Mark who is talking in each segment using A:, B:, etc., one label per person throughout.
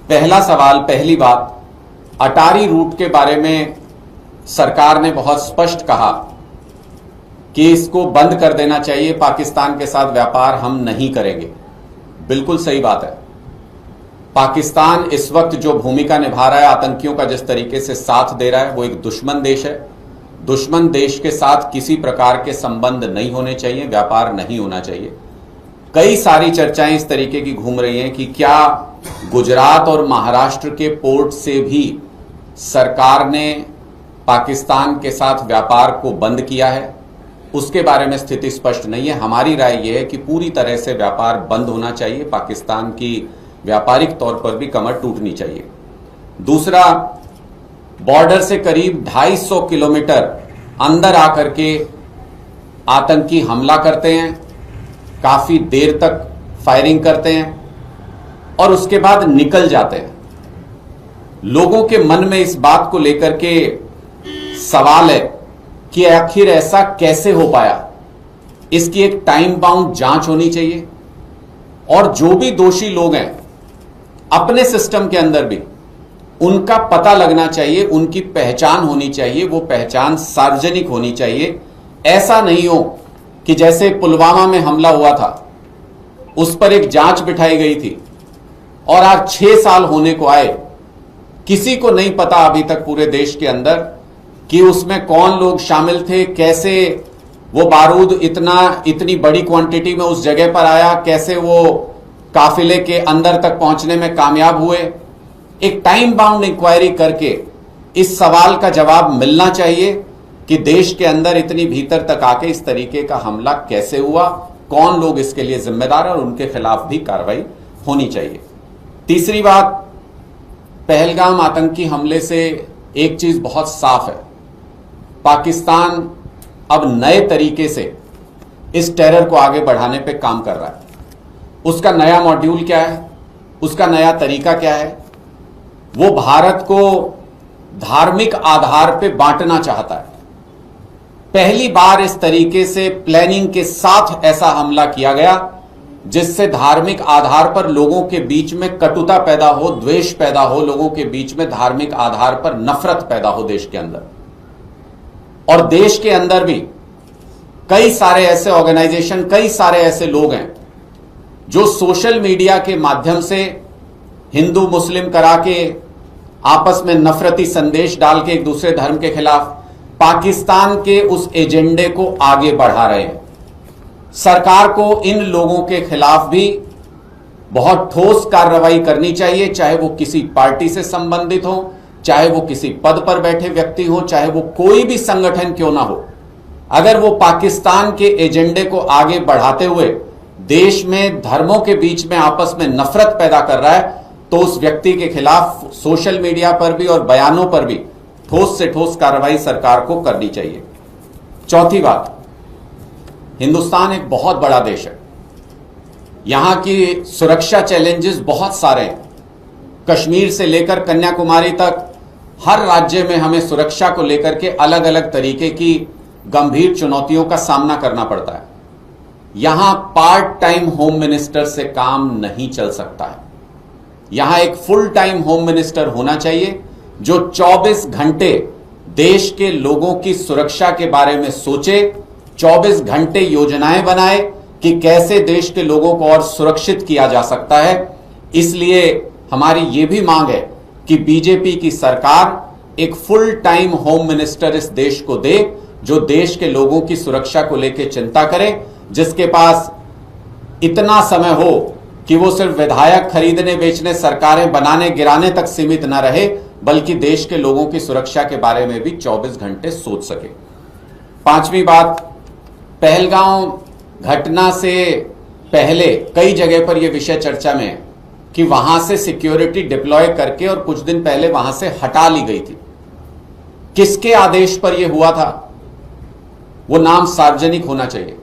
A: पहला सवाल, पहली बात, अटारी रूट के बारे में सरकार ने बहुत स्पष्ट कहा कि इसको बंद कर देना चाहिए, पाकिस्तान के साथ व्यापार हम नहीं करेंगे। बिल्कुल सही बात है। पाकिस्तान इस वक्त जो भूमिका निभा रहा है, आतंकियों का जिस तरीके से साथ दे रहा है, वो एक दुश्मन देश है। दुश्मन देश के साथ किसी प्रकार के संबंध नहीं होने चाहिए, व्यापार नहीं होना चाहिए। कई सारी चर्चाएं इस तरीके की घूम रही हैं कि क्या गुजरात और महाराष्ट्र के पोर्ट से भी सरकार ने पाकिस्तान के साथ व्यापार को बंद किया है। उसके बारे में स्थिति स्पष्ट नहीं है। हमारी राय यह है कि पूरी तरह से व्यापार बंद होना चाहिए, पाकिस्तान की व्यापारिक तौर पर भी कमर टूटनी चाहिए। दूसरा, बॉर्डर से करीब 250 किलोमीटर अंदर आकर के आतंकी हमला करते हैं, काफी देर तक फायरिंग करते हैं और उसके बाद निकल जाते हैं। लोगों के मन में इस बात को लेकर के सवाल है कि आखिर ऐसा कैसे हो पाया। इसकी एक टाइम बाउंड जांच होनी चाहिए और जो भी दोषी लोग हैं अपने सिस्टम के अंदर भी उनका पता लगना चाहिए, उनकी पहचान होनी चाहिए, वो पहचान सार्वजनिक होनी चाहिए। ऐसा नहीं हो कि जैसे पुलवामा में हमला हुआ था, उस पर एक जांच बिठाई गई थी और आज 6 साल होने को आए, किसी को नहीं पता अभी तक पूरे देश के अंदर कि उसमें कौन लोग शामिल थे, कैसे वो बारूद इतनी बड़ी क्वांटिटी में उस जगह पर आया, कैसे वो काफिले के अंदर तक पहुंचने में कामयाब हुए। एक टाइम बाउंड इंक्वायरी करके इस सवाल का जवाब मिलना चाहिए कि देश के अंदर इतनी भीतर तक आके इस तरीके का हमला कैसे हुआ, कौन लोग इसके लिए जिम्मेदार और उनके खिलाफ भी कार्रवाई होनी चाहिए। तीसरी बात, पहलगाम आतंकी हमले से एक चीज बहुत साफ है, पाकिस्तान अब नए तरीके से इस टेरर को आगे बढ़ाने पे काम कर रहा है। उसका नया मॉड्यूल क्या है, उसका नया तरीका क्या है? वो भारत को धार्मिक आधार पे बांटना चाहता है। पहली बार इस तरीके से प्लानिंग के साथ ऐसा हमला किया गया जिससे धार्मिक आधार पर लोगों के बीच में कटुता पैदा हो, द्वेष पैदा हो, लोगों के बीच में धार्मिक आधार पर नफरत पैदा हो देश के अंदर। और देश के अंदर भी कई सारे ऐसे ऑर्गेनाइजेशन, कई सारे ऐसे लोग हैं जो सोशल मीडिया के माध्यम से हिंदू मुस्लिम करा के आपस में नफरती संदेश डाल के एक दूसरे धर्म के खिलाफ पाकिस्तान के उस एजेंडे को आगे बढ़ा रहे हैं। सरकार को इन लोगों के खिलाफ भी बहुत ठोस कार्रवाई करनी चाहिए, चाहे वो किसी पार्टी से संबंधित हो, चाहे वो किसी पद पर बैठे व्यक्ति हो, चाहे वो कोई भी संगठन क्यों ना हो। अगर वो पाकिस्तान के एजेंडे को आगे बढ़ाते हुए देश में धर्मों के बीच में आपस में नफरत पैदा कर रहा है तो उस व्यक्ति के खिलाफ सोशल मीडिया पर भी और बयानों पर भी ठोस से ठोस कार्रवाई सरकार को करनी चाहिए। चौथी बात, हिंदुस्तान एक बहुत बड़ा देश है, यहां की सुरक्षा चैलेंजेस बहुत सारे हैं। कश्मीर से लेकर कन्याकुमारी तक हर राज्य में हमें सुरक्षा को लेकर के अलग अलग तरीके की गंभीर चुनौतियों का सामना करना पड़ता है। यहां पार्ट टाइम होम मिनिस्टर से काम नहीं चल सकता है। यहां एक फुल टाइम होम मिनिस्टर होना चाहिए जो 24 घंटे देश के लोगों की सुरक्षा के बारे में सोचे, 24 घंटे योजनाएं बनाए कि कैसे देश के लोगों को और सुरक्षित किया जा सकता है। इसलिए हमारी यह भी मांग है कि बीजेपी की सरकार एक फुल टाइम होम मिनिस्टर इस देश को दे जो देश के लोगों की सुरक्षा को लेकर चिंता करे, जिसके पास इतना समय हो कि वो सिर्फ विधायक खरीदने बेचने, सरकारें बनाने गिराने तक सीमित न रहे, बल्कि देश के लोगों की सुरक्षा के बारे में भी 24 घंटे सोच सके। पांचवी बात, पहलगाम घटना से पहले कई जगह पर यह विषय चर्चा में है कि वहां से सिक्योरिटी डिप्लॉय करके और कुछ दिन पहले वहां से हटा ली गई थी। किसके आदेश पर यह हुआ था, वो नाम सार्वजनिक होना चाहिए।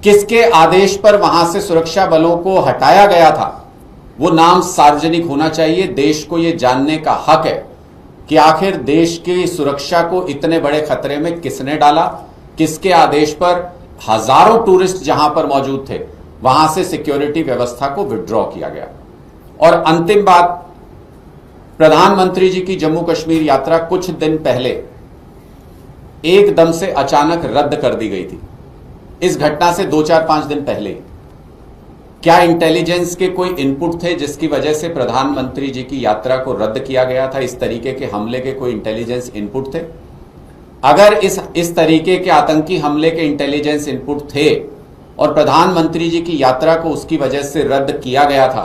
A: किसके आदेश पर वहां से सुरक्षा बलों को हटाया गया था, वो नाम सार्वजनिक होना चाहिए। देश को यह जानने का हक है कि आखिर देश की सुरक्षा को इतने बड़े खतरे में किसने डाला, किसके आदेश पर हजारों टूरिस्ट जहां पर मौजूद थे वहां से सिक्योरिटी व्यवस्था को विड्रॉ किया गया। और अंतिम बात, प्रधानमंत्री जी की जम्मू कश्मीर यात्रा कुछ दिन पहले एकदम से अचानक रद्द कर दी गई थी। इस घटना से 2-4-5 दिन पहले क्या इंटेलिजेंस के कोई इनपुट थे जिसकी वजह से प्रधानमंत्री जी की यात्रा को रद्द किया गया था? इस तरीके के हमले के कोई इंटेलिजेंस इनपुट थे? अगर इस तरीके के आतंकी हमले के इंटेलिजेंस इनपुट थे और प्रधानमंत्री जी की यात्रा को उसकी वजह से रद्द किया गया था,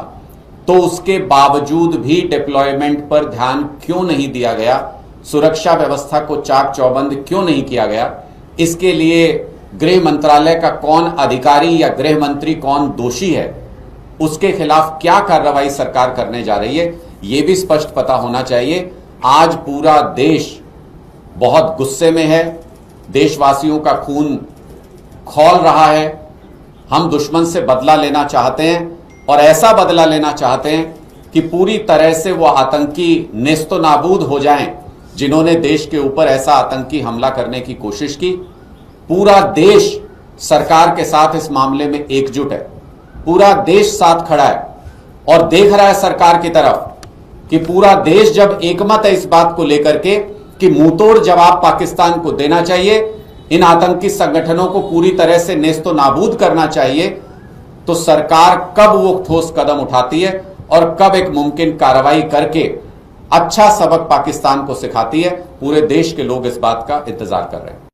A: तो उसके बावजूद भी डिप्लॉयमेंट पर ध्यान क्यों नहीं दिया गया? सुरक्षा व्यवस्था को चाक चौबंद क्यों नहीं किया गया? इसके लिए गृह मंत्रालय का कौन अधिकारी या गृह मंत्री कौन दोषी है, उसके खिलाफ क्या कार्रवाई सरकार करने जा रही है, यह भी स्पष्ट पता होना चाहिए। आज पूरा देश बहुत गुस्से में है, देशवासियों का खून खौल रहा है। हम दुश्मन से बदला लेना चाहते हैं और ऐसा बदला लेना चाहते हैं कि पूरी तरह से वो आतंकी नेस्तो नाबूद हो जाएं जिन्होंने देश के ऊपर ऐसा आतंकी हमला करने की कोशिश की। पूरा देश सरकार के साथ इस मामले में एकजुट है, पूरा देश साथ खड़ा है और देख रहा है सरकार की तरफ कि पूरा देश जब एकमत है इस बात को लेकर के कि मुंहतोड़ जवाब पाकिस्तान को देना चाहिए, इन आतंकी संगठनों को पूरी तरह से नेस्तो नाबूद करना चाहिए, तो सरकार कब वो ठोस कदम उठाती है और कब एक मुमकिन कार्रवाई करके अच्छा सबक पाकिस्तान को सिखाती है, पूरे देश के लोग इस बात का इंतजार कर रहे हैं।